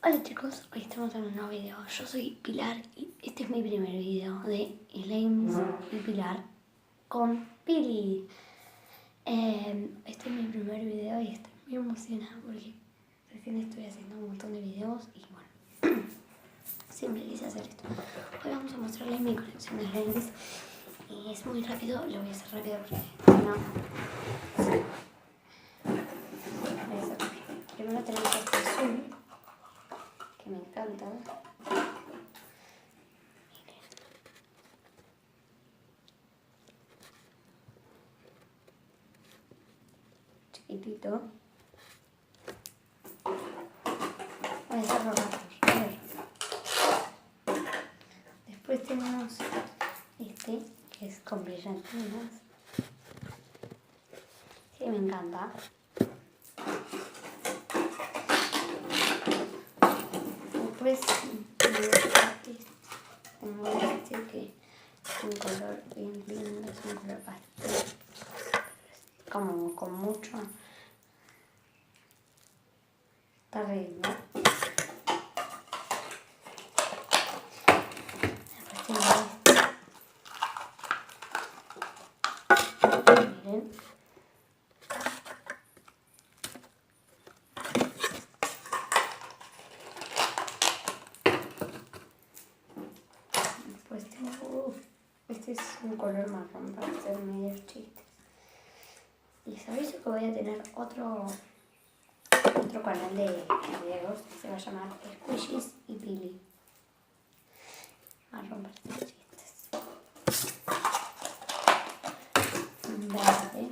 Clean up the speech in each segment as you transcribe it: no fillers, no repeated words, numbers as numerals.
Hola chicos, hoy estamos en un nuevo video. Yo soy Pilar y este es mi primer video de Slimes y Pilar con Pili. Este es mi primer video y estoy muy emocionada porque recién estoy haciendo un montón de videos y bueno, siempre quise hacer esto. Hoy vamos a mostrarles mi colección de Slimes y es muy rápido, lo voy a hacer rápido porque no. Primero tenemos este azul, que me encanta. Chiquitito. Voy a hacerlo rápido. A ver. Después tenemos este, que es con brillantinas. Sí, me encanta. Después tengo este que es un color bien lindo, es un color pastel, como con mucho. Está re lindo. Después tengo este. Miren. Después tengo, este es un color marrón para hacer medios chistes. Y sabéis que voy a tener otro canal de videos que se va a llamar Squishies y Pili. Marrón para hacer chistes. Verde.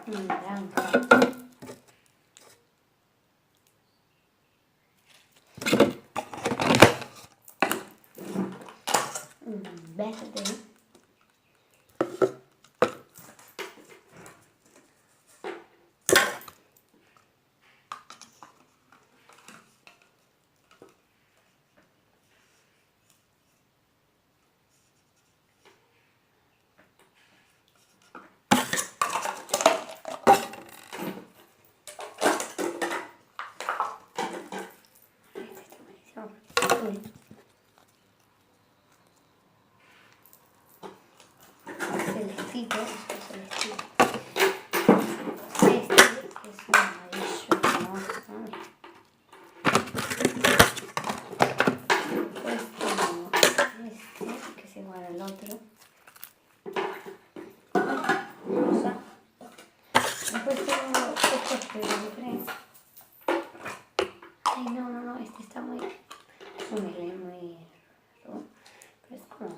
Naranja. Verde. Celestito, celestito. Este es un amarillo hermoso. Después tengo este, que es igual al otro. Rosa. Después tengo estos que compré. Ay, no, este está muy... Es un slime muy... pero es como...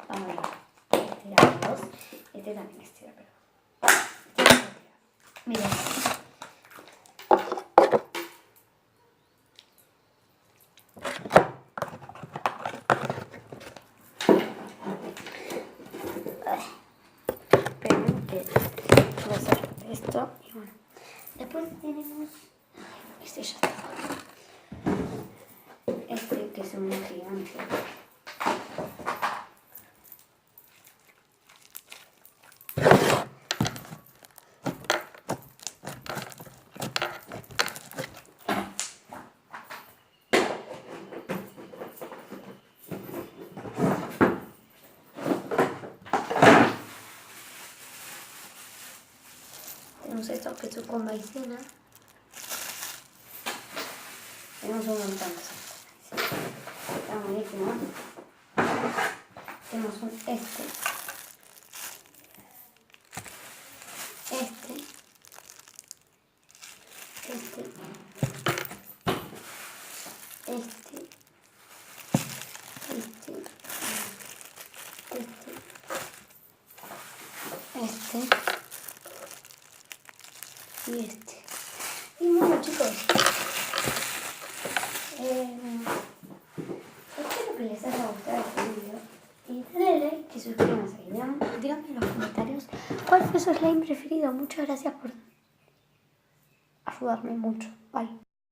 Vamos a estirarlos. Este también estira, pero... Miren. Esperen que voy a hacer esto y bueno. Después tenemos... Este ya está. Este que es un gigante. Tenemos estos que son con maicena. Tenemos un montón de estos. Está buenísimo. Tenemos un este. Y este. Y bueno chicos, espero que les haya gustado este video y denle like y suscríbanse. Díganme en los comentarios cuál fue su slime preferido. Muchas gracias por ayudarme mucho.